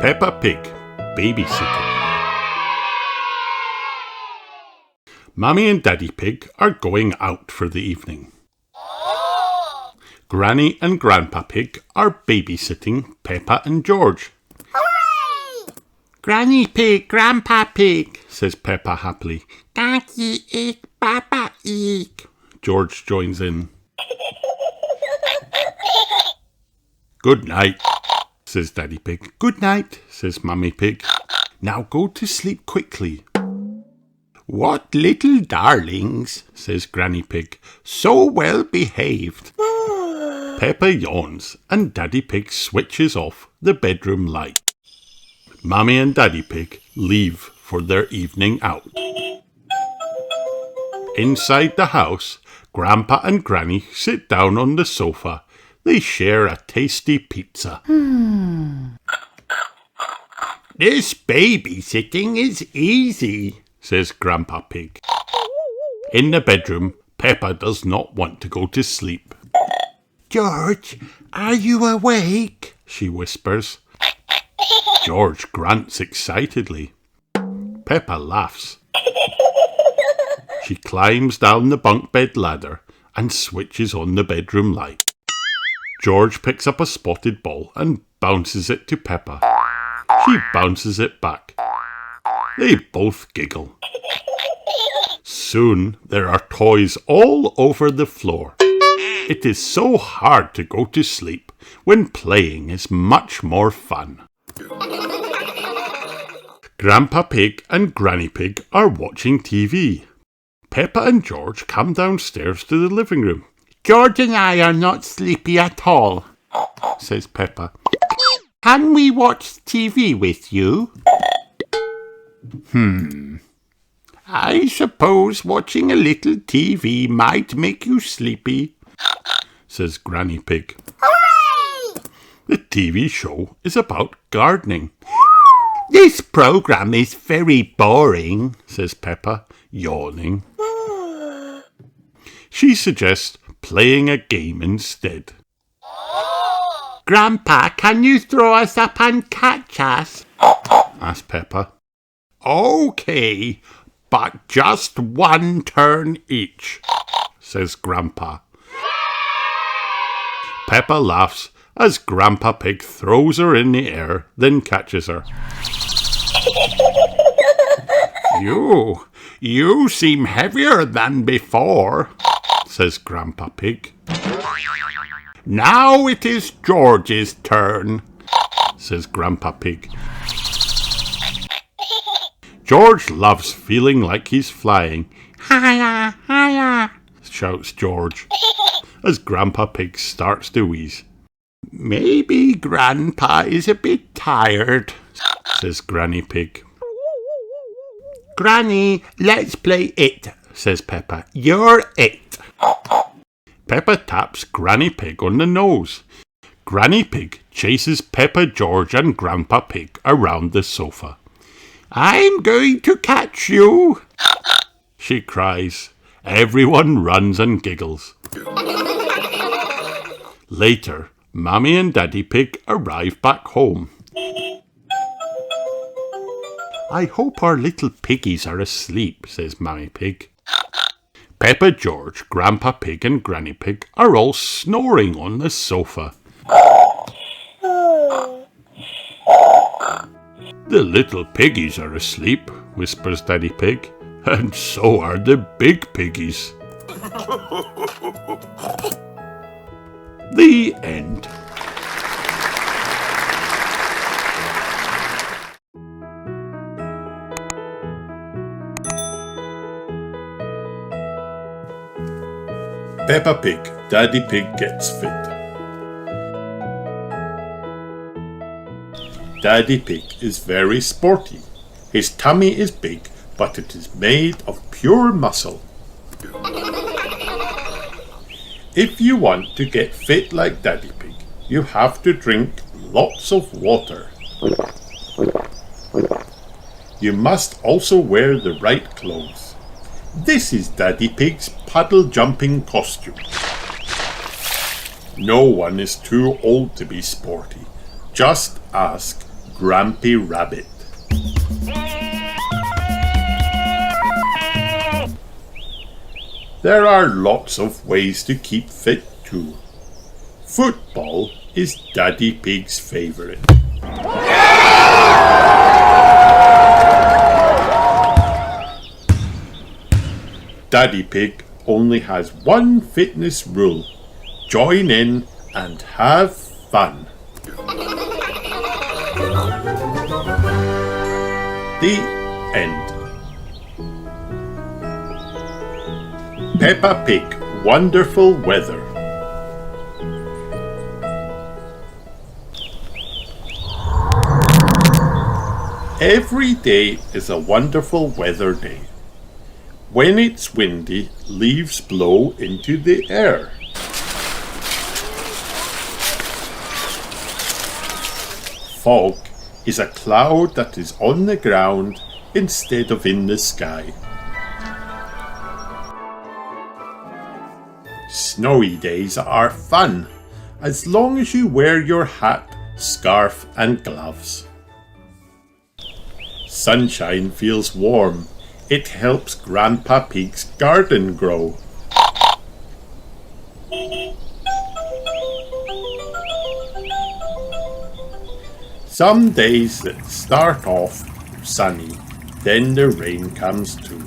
Peppa Pig, babysitting. Mummy and Daddy Pig are going out for the evening. Granny and Grandpa Pig are babysitting Peppa and George. Hooray! Granny Pig, Grandpa Pig, says Peppa happily. Daddy Pig, Peppa Pig. George joins in. Good night, says Daddy Pig. Good night, says Mummy Pig. Now go to sleep quickly. What little darlings, says Granny Pig. So well behaved. Peppa yawns and Daddy Pig switches off the bedroom light. Mummy and Daddy Pig leave for their evening out. Inside the house, Grandpa and Granny sit down on the sofa. They share a tasty pizza. This babysitting is easy, says Grandpa Pig. In the bedroom, Peppa does not want to go to sleep. George, are you awake? She whispers. George grunts excitedly. Peppa laughs. She climbs down the bunk bed ladder and switches on the bedroom light. George picks up a spotted ball and bounces it to Peppa. She bounces it back. They both giggle. Soon there are toys all over the floor. It is so hard to go to sleep when playing is much more fun. Grandpa Pig and Granny Pig are watching TV. Peppa and George come downstairs to the living room. George and I are not sleepy at all, says Peppa. Can we watch TV with you? I suppose watching a little TV might make you sleepy, says Granny Pig. Hooray! The TV show is about gardening. This program is very boring, says Peppa, yawning. She suggests playing a game instead. Grandpa, can you throw us up and catch us? asks Peppa. Okay, but just one turn each, says Grandpa. Peppa laughs as Grandpa Pig throws her in the air, then catches her. You seem heavier than before, says Grandpa Pig. Now it is George's turn, says Grandpa Pig. George loves feeling like he's flying. Hiya, hiya, shouts George as Grandpa Pig starts to wheeze. Maybe Grandpa is a bit tired, says Granny Pig. Granny, let's play it, says Peppa. You're it. Peppa taps Granny Pig on the nose. Granny Pig chases Peppa, George and Grandpa Pig around the sofa. I'm going to catch you, she cries. Everyone runs and giggles. Later, Mummy and Daddy Pig arrive back home. I hope our little piggies are asleep, says Mummy Pig. Peppa, George, Grandpa Pig and Granny Pig are all snoring on the sofa. The little piggies are asleep, whispers Daddy Pig, and so are the big piggies. The end. Peppa Pig, Daddy Pig Gets Fit. Daddy Pig is very sporty. His tummy is big, but it is made of pure muscle. If you want to get fit like Daddy Pig, you have to drink lots of water. You must also wear the right clothes. This is Daddy Pig's puddle jumping costume. No one is too old to be sporty. Just ask Grumpy Rabbit. There are lots of ways to keep fit too. Football is Daddy Pig's favourite. Daddy Pig only has one fitness rule. Join in and have fun. The end. Peppa Pig, wonderful weather. Every day is a wonderful weather day. When it's windy, leaves blow into the air. Fog is a cloud that is on the ground instead of in the sky. Snowy days are fun, as long as you wear your hat, scarf and gloves. Sunshine feels warm. It helps Grandpa Pig's garden grow. Some days that start off sunny, then the rain comes too.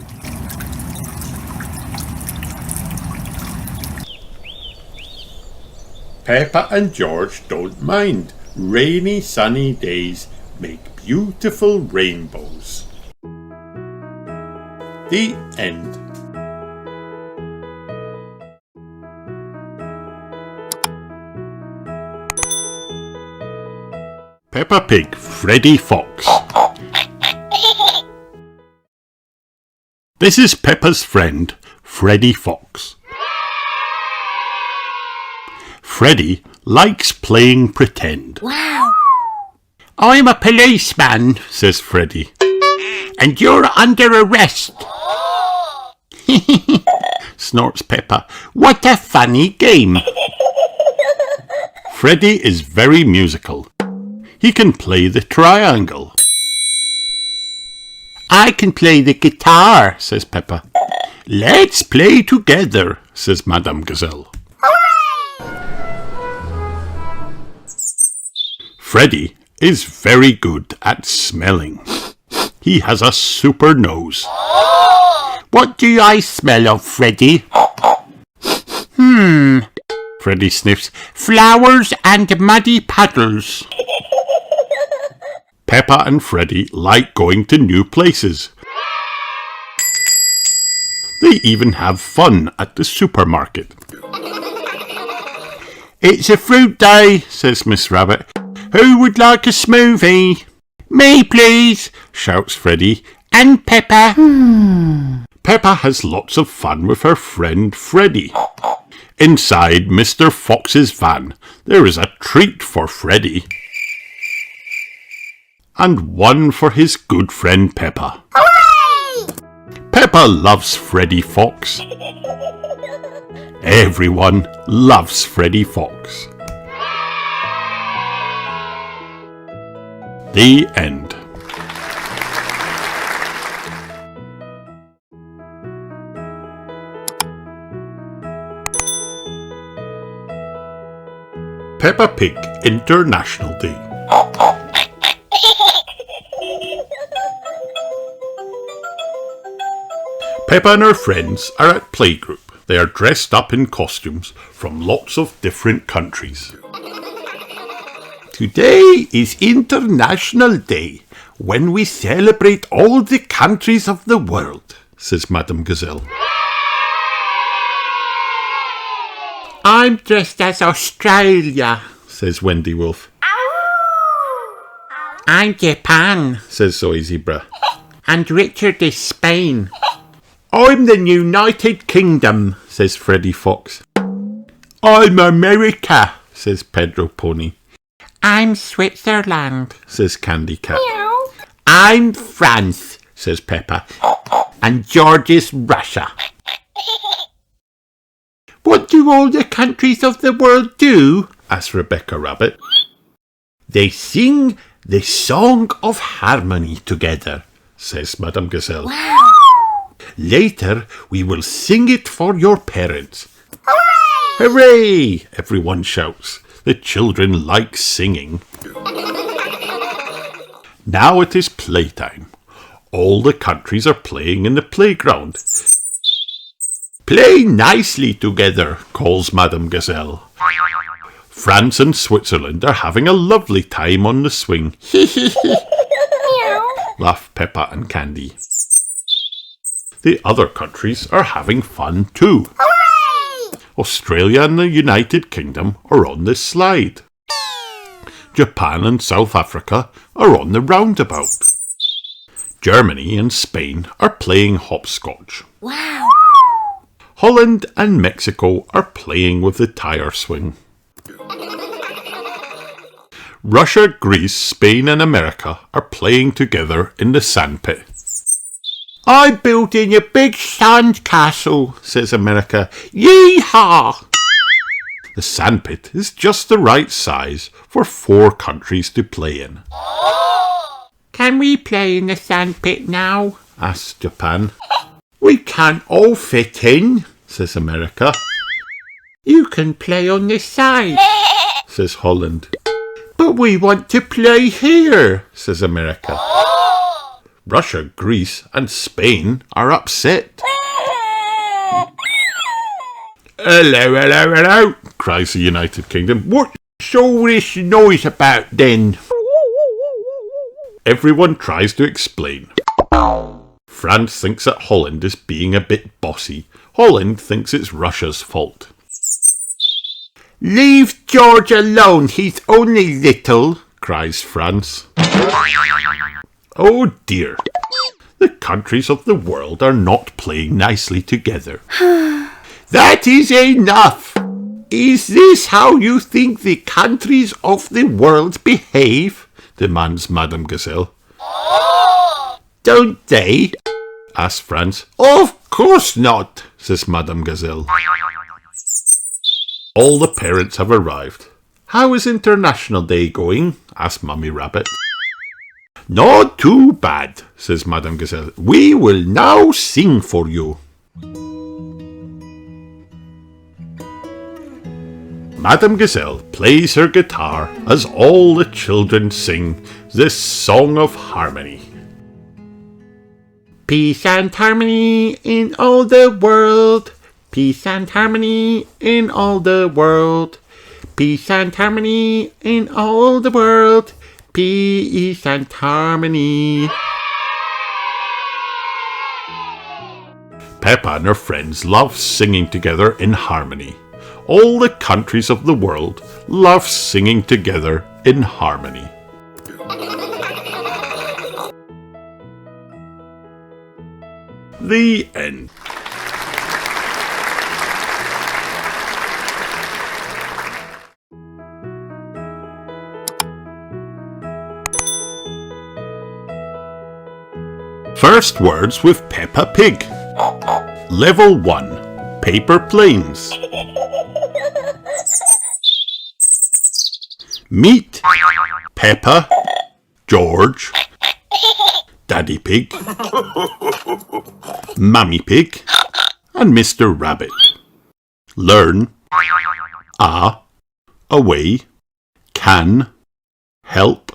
Peppa and George don't mind. Rainy, sunny days make beautiful rainbows. The end. Peppa Pig, Freddy Fox. This is Peppa's friend, Freddy Fox. Freddy likes playing pretend. Wow. I'm a policeman, says Freddy. And you're under arrest. Snorts Peppa. What a funny game. Freddy is very musical. He can play the triangle. I can play the guitar, says Peppa. Let's play together, says Madame Gazelle. Freddy is very good at smelling. He has a super nose. What do I smell of, Freddy? Freddy sniffs. Flowers and muddy puddles. Peppa and Freddy like going to new places. They even have fun at the supermarket. It's a fruit day, says Miss Rabbit. Who would like a smoothie? Me, please, shouts Freddy. And Peppa. Peppa has lots of fun with her friend Freddy. Inside Mr. Fox's van, there is a treat for Freddy. And one for his good friend Peppa. Hooray! Peppa loves Freddy Fox. Everyone loves Freddy Fox. The end. Peppa Pig International Day. Peppa and her friends are at playgroup. They are dressed up in costumes from lots of different countries. Today is International Day, when we celebrate all the countries of the world, says Madame Gazelle. I'm dressed as Australia, says Wendy Wolf. I'm Japan, says Zoe Zebra. And Richard is Spain. I'm the United Kingdom, says Freddy Fox. I'm America, says Pedro Pony. I'm Switzerland, says Candy Cat. Meow. I'm France, says Peppa. And George is Russia. What do all the countries of the world do? Asks Rebecca Rabbit. They sing the song of harmony together, says Madame Gazelle. Wow. Later, we will sing it for your parents. Hooray! Hooray! Everyone shouts. The children like singing. Now it is playtime. All the countries are playing in the playground. Play nicely together, calls Madame Gazelle. France and Switzerland are having a lovely time on the swing. Laugh Peppa and Candy. The other countries are having fun too. Hooray! Australia and the United Kingdom are on the slide. Japan and South Africa are on the roundabout. Germany and Spain are playing hopscotch. Wow. Holland and Mexico are playing with the tire swing. Russia, Greece, Spain and America are playing together in the sandpit. I'm building a big sand castle, says America. Yee-haw! The sandpit is just the right size for 4 countries to play in. Can we play in the sandpit now? asks Japan. We can't all fit in, says America. You can play on the side, says Holland. But we want to play here, says America. Russia, Greece and Spain are upset. Hello, hello, hello, cries the United Kingdom. What's all this noise about then? Everyone tries to explain. France thinks that Holland is being a bit bossy. Holland thinks it's Russia's fault. Leave George alone, he's only little, cries France. Oh dear, the countries of the world are not playing nicely together. That is enough! Is this how you think the countries of the world behave? Demands Madame Gazelle. Don't they? asks France. Of course not, says Madame Gazelle. All the parents have arrived. How is International Day going? asks Mummy Rabbit. Not too bad, says Madame Gazelle. We will now sing for you. Madame Gazelle plays her guitar as all the children sing this song of harmony. Peace and harmony in all the world. Peace and harmony in all the world. Peace and harmony in all the world. Peace and harmony. Peppa and her friends love singing together in harmony. All the countries of the world love singing together in harmony. The end. First words with Peppa Pig. Level 1. Paper planes. Meet Peppa, George, Daddy Pig, Mummy Pig, and Mr. Rabbit. Learn away, can, help,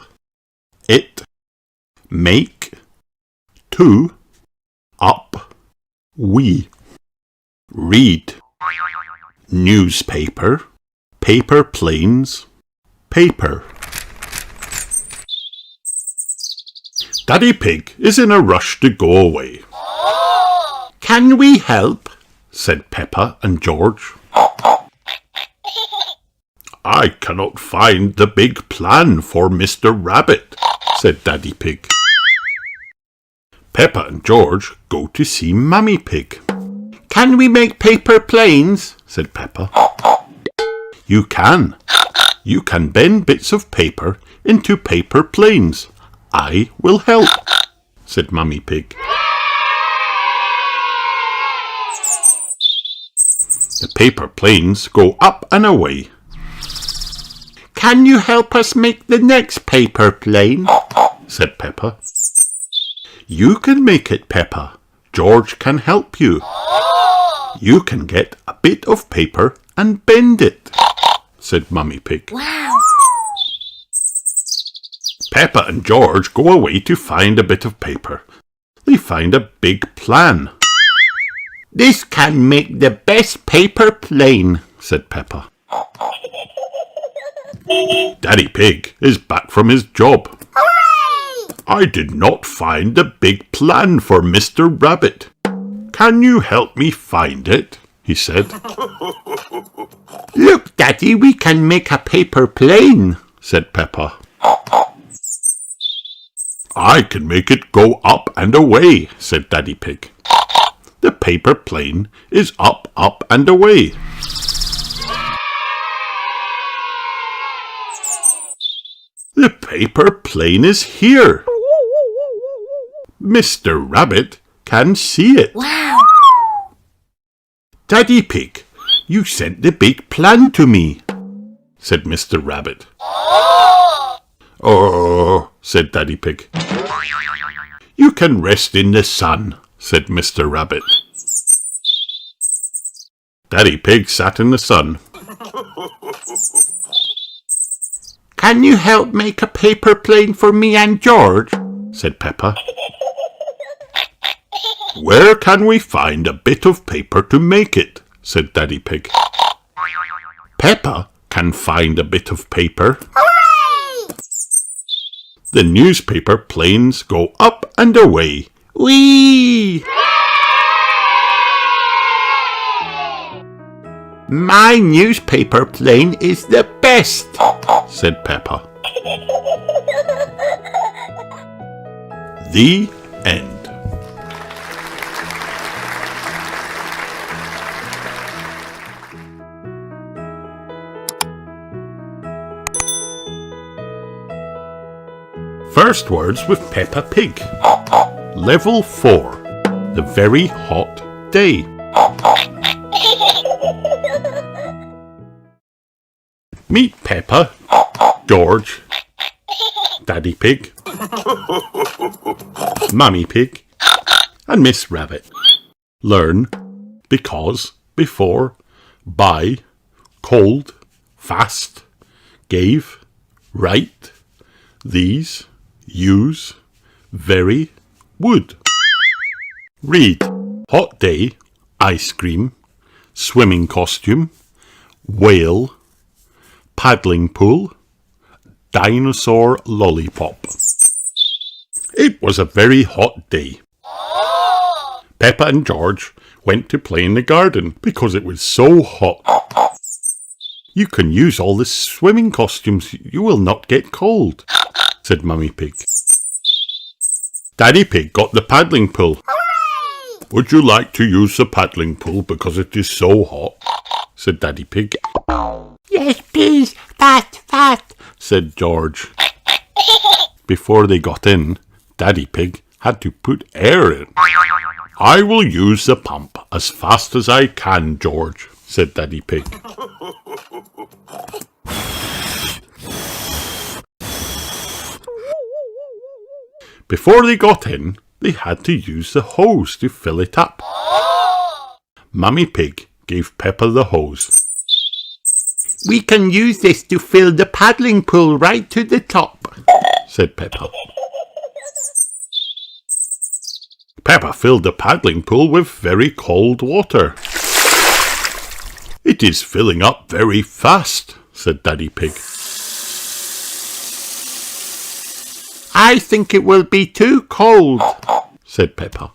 it, make, to, up, we. Read newspaper, paper planes, paper. Daddy Pig is in a rush to go away. Can we help? Said Peppa and George. I cannot find the big plan for Mr. Rabbit, said Daddy Pig. Peppa and George go to see Mummy Pig. Can we make paper planes? Said Peppa. You can. You can bend bits of paper into paper planes. I will help, said Mummy Pig. The paper planes go up and away. Can you help us make the next paper plane? Said Peppa. You can make it, Peppa. George can help you. You can get a bit of paper and bend it, said Mummy Pig. Wow. Peppa and George go away to find a bit of paper. They find a big plan. This can make the best paper plane, said Peppa. Daddy Pig is back from his job. Hooray! I did not find the big plan for Mr. Rabbit. Can you help me find it? He said. Look, Daddy, we can make a paper plane, said Peppa. I can make it go up and away, said Daddy Pig. The paper plane is up, up and away. The paper plane is here. Mr. Rabbit can see it. Wow. Daddy Pig, you sent the big plan to me, said Mr. Rabbit. Oh, said Daddy Pig. You can rest in the sun, said Mr. Rabbit. Daddy Pig sat in the sun. Can you help make a paper plane for me and George? Said Peppa. Where can we find a bit of paper to make it? Said Daddy Pig. Peppa can find a bit of paper. Hooray! The newspaper planes go up and away. Whee! My newspaper plane is the best, said Peppa. The end. First words with Peppa Pig. Level 4. The very hot day. Meet Peppa, George, Daddy Pig, Mummy Pig, and Miss Rabbit. Learn because, before, by, cold, fast, gave, right, these, use, very, would. Read hot day, ice cream, swimming costume, whale, paddling pool, dinosaur lollipop. It was a very hot day. Peppa and George went to play in the garden because it was so hot. You can use all the swimming costumes. You will not get cold, said Mummy Pig. Daddy Pig got the paddling pool. Hooray! Would you like to use the paddling pool because it is so hot? Said Daddy Pig. Yes, please. Fast, said George. Before they got in, Daddy Pig had to put air in. I will use the pump as fast as I can, George, said Daddy Pig. Before they got in, they had to use the hose to fill it up. Mummy Pig gave Peppa the hose. We can use this to fill the paddling pool right to the top, said Peppa. Peppa filled the paddling pool with very cold water. It is filling up very fast, said Daddy Pig. I think it will be too cold, said Peppa.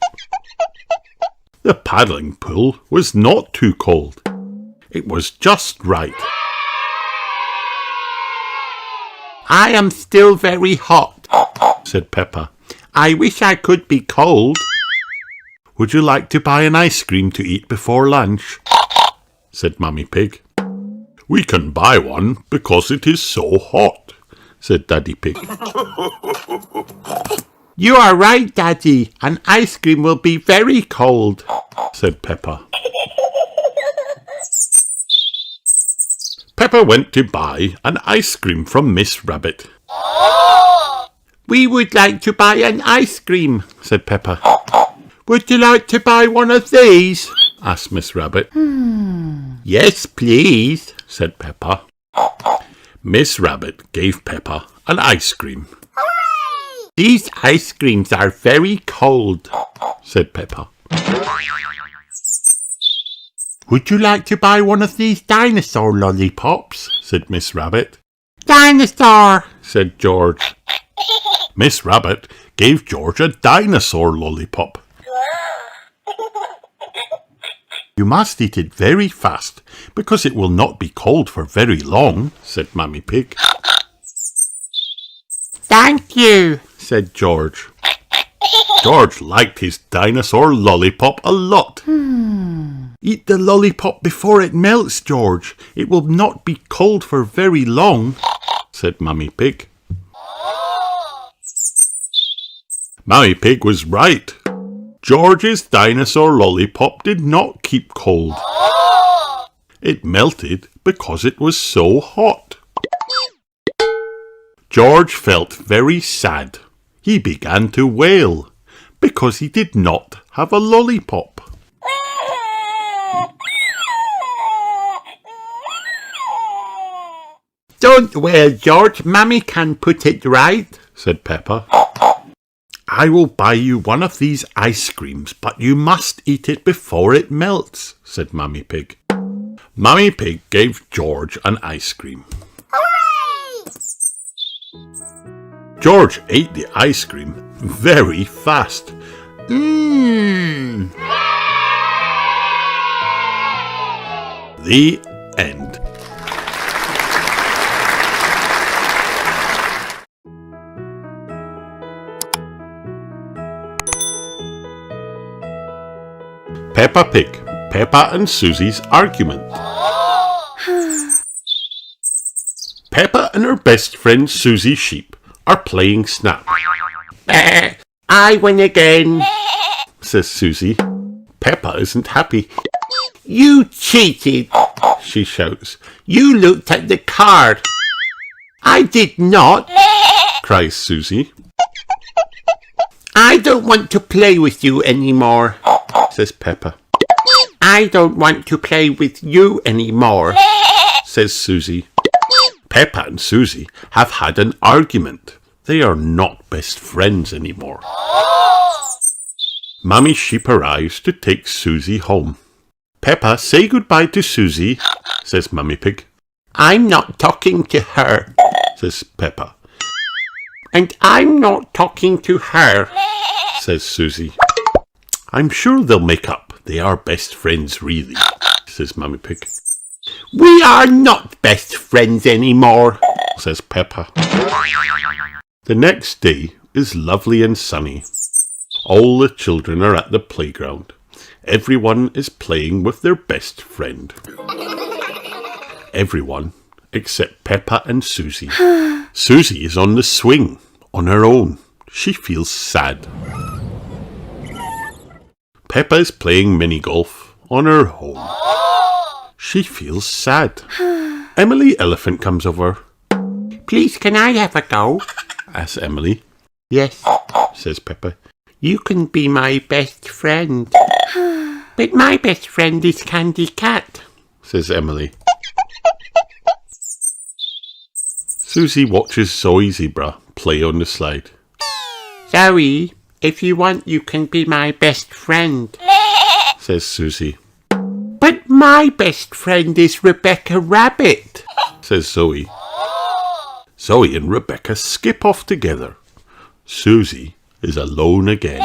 The paddling pool was not too cold. It was just right. I am still very hot, said Peppa. I wish I could be cold. Would you like to buy an ice cream to eat before lunch? Said Mummy Pig. We can buy one because it is so hot, said Daddy Pig. You are right, Daddy. An ice cream will be very cold, said Peppa. Peppa went to buy an ice cream from Miss Rabbit. "We would like to buy an ice cream," said Peppa. "Would you like to buy one of these?" asked Miss Rabbit. "Yes, please," said Peppa. Miss Rabbit gave Peppa an ice cream. Hooray! "These ice creams are very cold," said Peppa. "Would you like to buy one of these dinosaur lollipops?" said Miss Rabbit. "Dinosaur," said George. Miss Rabbit gave George a dinosaur lollipop. "You must eat it very fast, because it will not be cold for very long," said Mummy Pig. "Thank you," said George. George liked his dinosaur lollipop a lot. "Eat the lollipop before it melts, George. It will not be cold for very long," said Mummy Pig. Mummy Pig was right. George's dinosaur lollipop did not keep cold. It melted because it was so hot. George felt very sad. He began to wail because he did not have a lollipop. "Don't wail, George. Mummy can put it right," said Peppa. "I will buy you one of these ice creams, but you must eat it before it melts," said Mummy Pig. Mummy Pig gave George an ice cream. Hooray! George ate the ice cream very fast. The end. Peppa Pig, Peppa and Susie's argument. Peppa and her best friend Susie Sheep are playing Snap. "I win again," says Susie. Peppa isn't happy. "You cheated," she shouts. "You looked at the card." "I did not," cries Susie. "I don't want to play with you anymore," says Peppa. "I don't want to play with you anymore," says Susie. Peppa and Susie have had an argument. They are not best friends anymore. Mummy Sheep arrives to take Susie home. "Peppa, say goodbye to Susie," says Mummy Pig. "I'm not talking to her," says Peppa. "And I'm not talking to her," says Susie. "I'm sure they'll make up. They are best friends, really," says Mummy Pig. "We are not best friends anymore," says Peppa. The next day is lovely and sunny. All the children are at the playground. Everyone is playing with their best friend. Everyone except Peppa and Susie. Susie is on the swing, on her own. She feels sad. Peppa is playing mini golf on her own. She feels sad. Emily Elephant comes over. "Please, can I have a go?" asks Emily. "Yes," says Peppa. "You can be my best friend." "But my best friend is Candy Cat," says Emily. Susie watches Zoe Zebra play on the slide. "Zoe, if you want, you can be my best friend," says Susie. "But my best friend is Rebecca Rabbit," says Zoe. Zoe and Rebecca skip off together. Susie is alone again.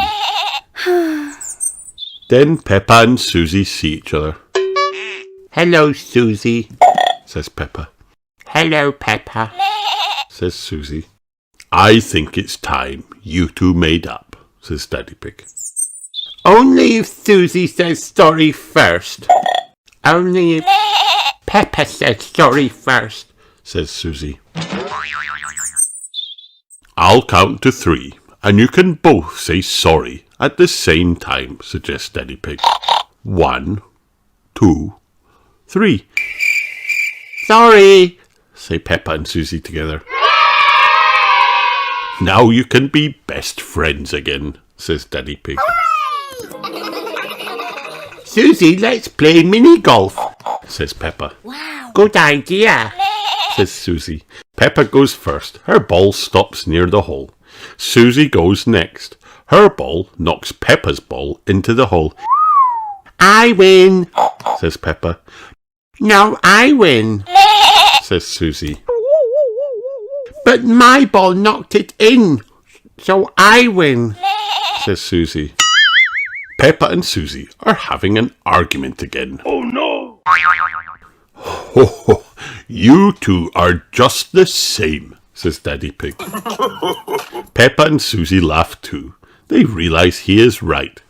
Then Peppa and Susie see each other. "Hello, Susie," says Peppa. "Hello, Peppa," says Susie. "I think it's time you two made up," says Daddy Pig. "Only if Susie says sorry first." "Only if Peppa says sorry first," says Susie. "I'll count to 3, and you can both say sorry at the same time," suggests Daddy Pig. 1, 2, 3. Sorry, say Peppa and Susie together. Now you can be best friends again, says Daddy Pig. Susie, let's play mini golf, says Peppa. Wow. Good idea, says Susie. Peppa goes first. Her ball stops near the hole. Susie goes next. Her ball knocks Peppa's ball into the hole. I win, says Peppa. No, I win, says Susie. But my ball knocked it in, so I win, says Susie. Peppa and Susie are having an argument again. Oh no! Ho ho! You two are just the same, says Daddy Pig. Peppa and Susie laugh too. They realise he is right.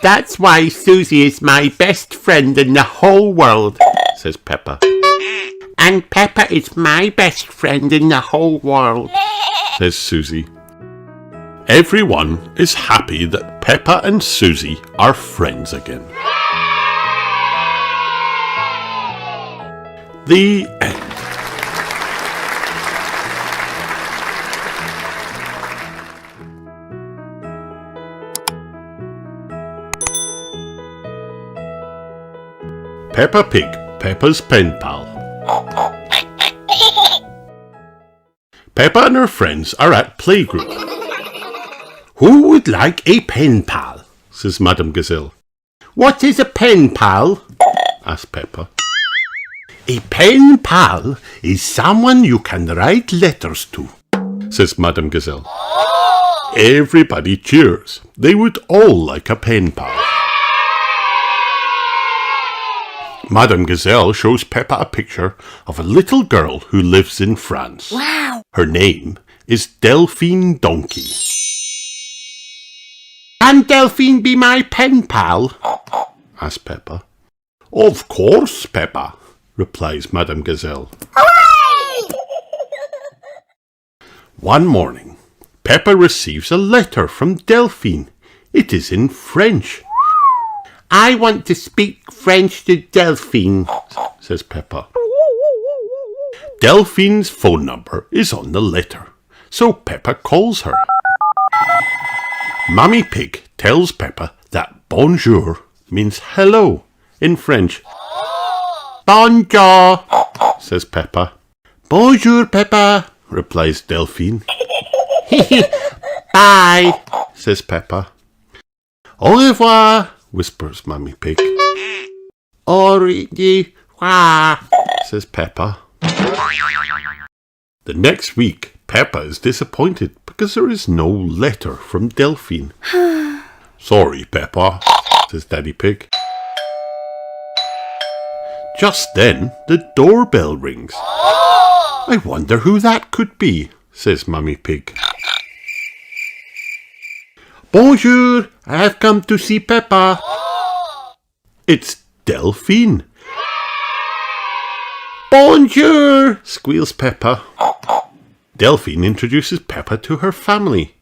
That's why Susie is my best friend in the whole world, says Peppa. And Peppa is my best friend in the whole world, says Susie. Everyone is happy that Peppa and Susie are friends again. The end. Peppa Pig, Peppa's pen pal. Peppa and her friends are at playgroup. Who would like a pen pal? Says Madame Gazelle. What is a pen pal? Asked Peppa. A pen pal is someone you can write letters to, says Madame Gazelle. Everybody cheers. They would all like a pen pal. Madame Gazelle shows Peppa a picture of a little girl who lives in France. Wow. Her name is Delphine Donkey. Can Delphine be my pen pal? Asked Peppa. Of course, Peppa, replies Madame Gazelle. Hooray! One morning, Peppa receives a letter from Delphine. It is in French. I want to speak French to Delphine, says Peppa. Delphine's phone number is on the letter, so Peppa calls her. Mummy Pig tells Peppa that bonjour means hello in French. Bonjour, says Peppa. Bonjour, Peppa, replies Delphine. Bye, says Peppa. Au revoir, whispers Mummy Pig. Au revoir, says Peppa. The next week, Peppa is disappointed because there is no letter from Delphine. Sorry, Peppa, says Daddy Pig. Just then, the doorbell rings. I wonder who that could be, says Mummy Pig. Bonjour, I have come to see Peppa. It's Delphine. Bonjour, squeals Peppa. Delphine introduces Peppa to her family.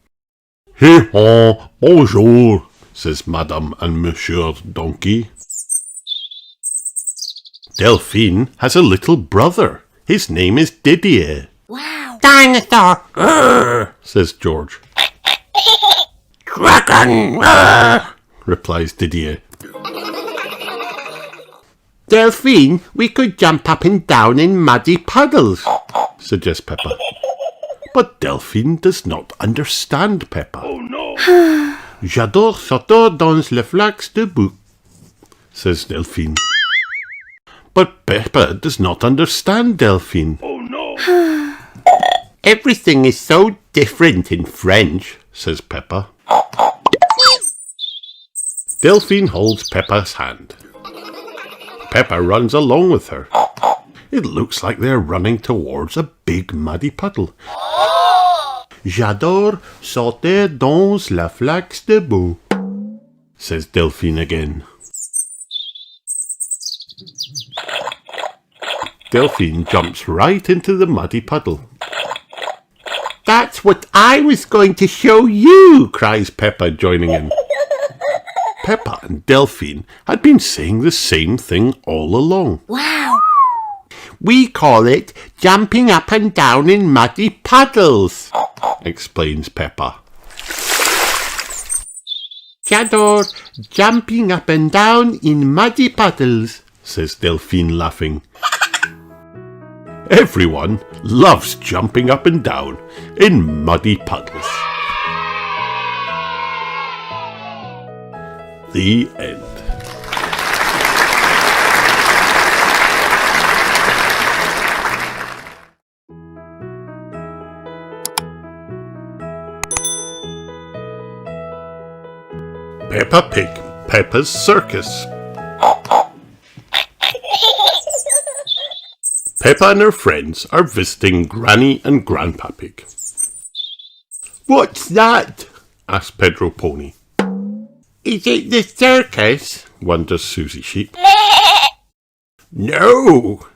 Bonjour, says Madame and Monsieur Donkey. Delphine has a little brother. His name is Didier. Wow. Dinosaur, says George. Dragon, replies Didier. Delphine, we could jump up and down in muddy puddles, suggests Peppa. But Delphine does not understand Peppa. Oh no! J'adore sauter dans les flaques de boue, says Delphine. But Peppa does not understand Delphine. Oh no! Everything is so different in French, says Peppa. Delphine holds Peppa's hand. Peppa runs along with her. It looks like they're running towards a big muddy puddle. J'adore sauter dans la flaque de boue, says Delphine again. Delphine jumps right into the muddy puddle. That's what I was going to show you, cries Peppa, joining in. Peppa and Delphine had been saying the same thing all along. Wow. We call it jumping up and down in muddy puddles, explains Peppa. Chador, jumping up and down in muddy puddles, says Delphine, laughing. Everyone loves jumping up and down in muddy puddles. The end. Peppa Pig, Peppa's Circus. Peppa and her friends are visiting Granny and Grandpa Pig. What's that? asked Pedro Pony. Is it the circus? wonders Susie Sheep. No,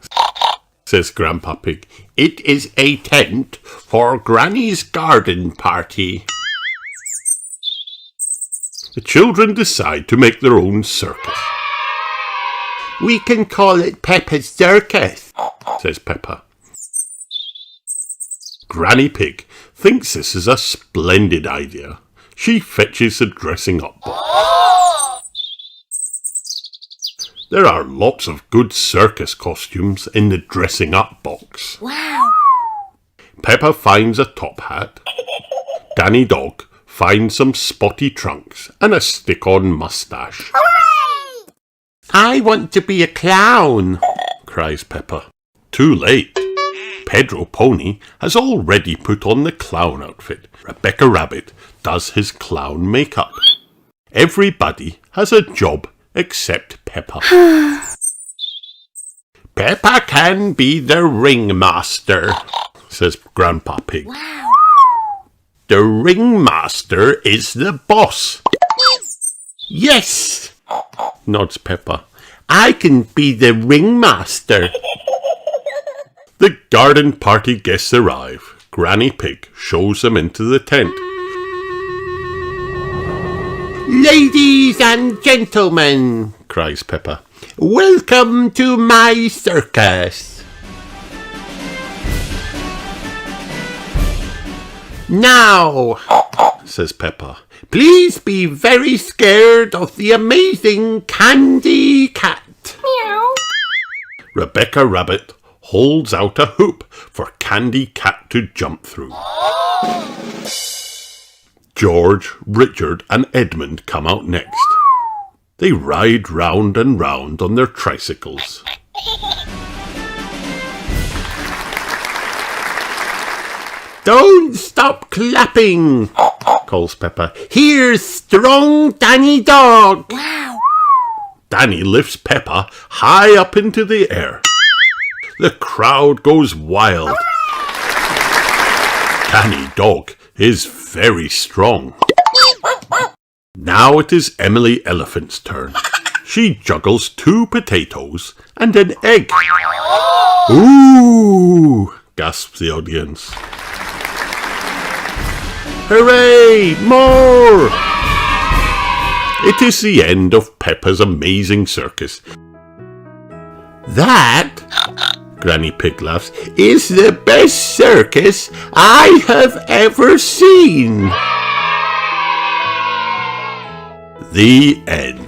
says Grandpa Pig. It is a tent for Granny's garden party. The children decide to make their own circus. We can call it Peppa's Circus, says Peppa. Granny Pig thinks this is a splendid idea. She fetches the dressing up box. There are lots of good circus costumes in the dressing up box. Wow! Peppa finds a top hat. Danny Dog finds some spotty trunks and a stick-on moustache. Hooray! I want to be a clown, cries Peppa. Too late. Pedro Pony has already put on the clown outfit. Rebecca Rabbit does his clown makeup. Everybody has a job except Peppa. Peppa can be the ringmaster, says Grandpa Pig. Wow! The ringmaster is the boss. Yes, nods Peppa. I can be the ringmaster. The garden party guests arrive. Granny Pig shows them into the tent. Ladies and gentlemen, cries Peppa, welcome to my circus. Now, says Peppa, please be very scared of the amazing Candy Cat. Meow! Rebecca Rabbit holds out a hoop for Candy Cat to jump through. George, Richard and Edmund come out next. They ride round and round on their tricycles. Don't stop clapping, calls Peppa. Here's strong Danny Dog. Wow! Danny lifts Peppa high up into the air. The crowd goes wild. Danny Dog is very strong. Now it is Emily Elephant's turn. She juggles 2 potatoes and an egg. Ooh, gasps the audience. Hooray! More! It is the end of Peppa's amazing circus. That, Granny Pig laughs, is the best circus I have ever seen. The end.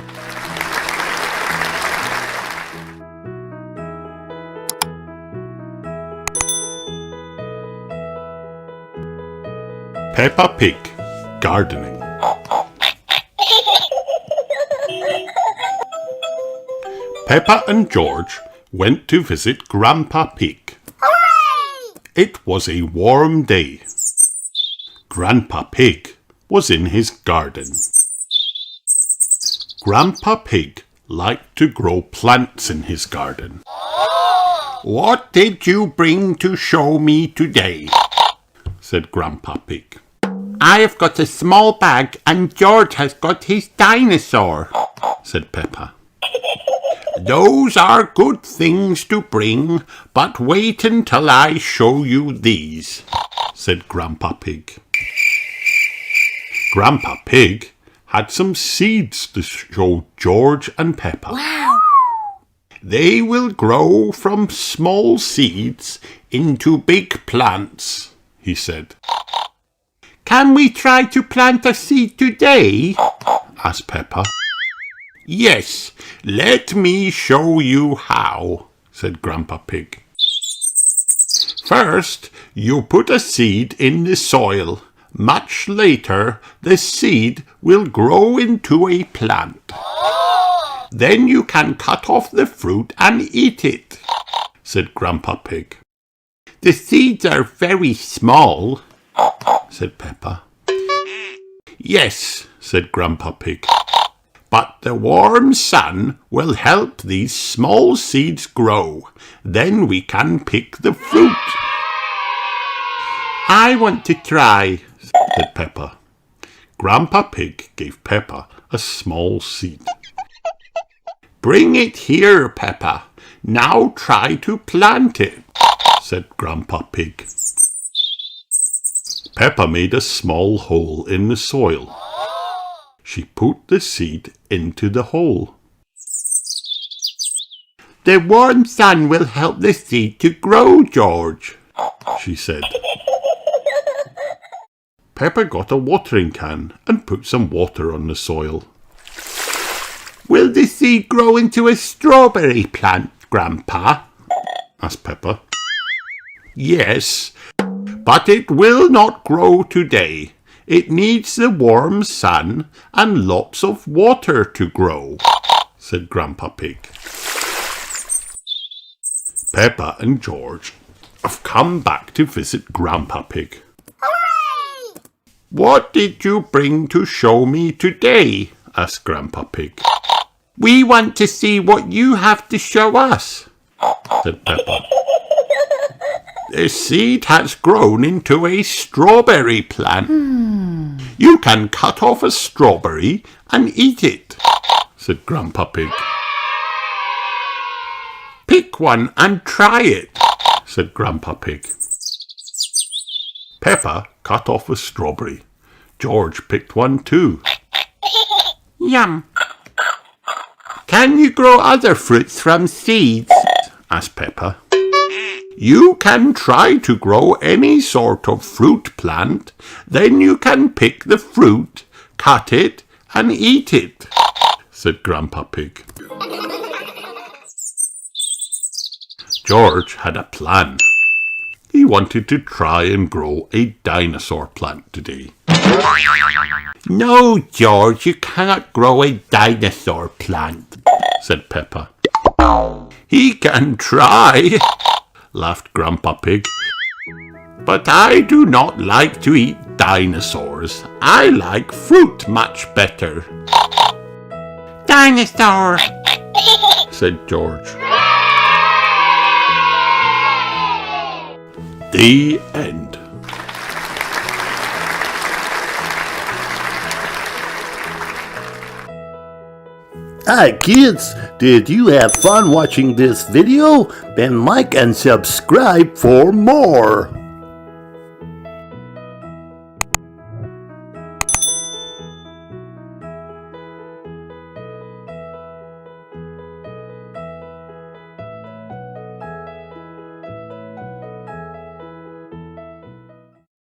Peppa Pig gardening. Peppa and George went to visit Grandpa Pig. Hooray! It was a warm day. Grandpa Pig was in his garden. Grandpa Pig liked to grow plants in his garden. What did you bring to show me today? Said Grandpa Pig. I have got a small bag and George has got his dinosaur, said Peppa. Those are good things to bring, but wait until I show you these, said Grandpa Pig. Grandpa Pig had some seeds to show George and Peppa. Wow! They will grow from small seeds into big plants, he said. Can we try to plant a seed today? asked Peppa. Yes, let me show you how, said Grandpa Pig. First, you put a seed in the soil. Much later, the seed will grow into a plant. Then you can cut off the fruit and eat it, said Grandpa Pig. The seeds are very small, said Peppa. Yes, said Grandpa Pig. But the warm sun will help these small seeds grow. Then we can pick the fruit. I want to try, said Peppa. Grandpa Pig gave Peppa a small seed. Bring it here, Peppa. Now try to plant it, said Grandpa Pig. Peppa made a small hole in the soil. She put the seed into the hole. The warm sun will help the seed to grow, George, she said. Peppa got a watering can and put some water on the soil. Will the seed grow into a strawberry plant, Grandpa? asked Peppa. Yes, but it will not grow today. It needs the warm sun and lots of water to grow, said Grandpa Pig. Peppa and George have come back to visit Grandpa Pig. Hooray! What did you bring to show me today? asked Grandpa Pig. We want to see what you have to show us, said Peppa. The seed has grown into a strawberry plant. You can cut off a strawberry and eat it, said Grandpa Pig. Pick one and try it, said Grandpa Pig. Peppa cut off a strawberry. George picked one too. Yum. Can you grow other fruits from seeds? asked Peppa. You can try to grow any sort of fruit plant. Then you can pick the fruit, cut it, and eat it, said Grandpa Pig. George had a plan. He wanted to try and grow a dinosaur plant today. No, George, you cannot grow a dinosaur plant, said Peppa. He can try, laughed Grandpa Pig. But I do not like to eat dinosaurs. I like fruit much better. Dinosaur, said George. The end. Hi kids, did you have fun watching this video? Then like and subscribe for more.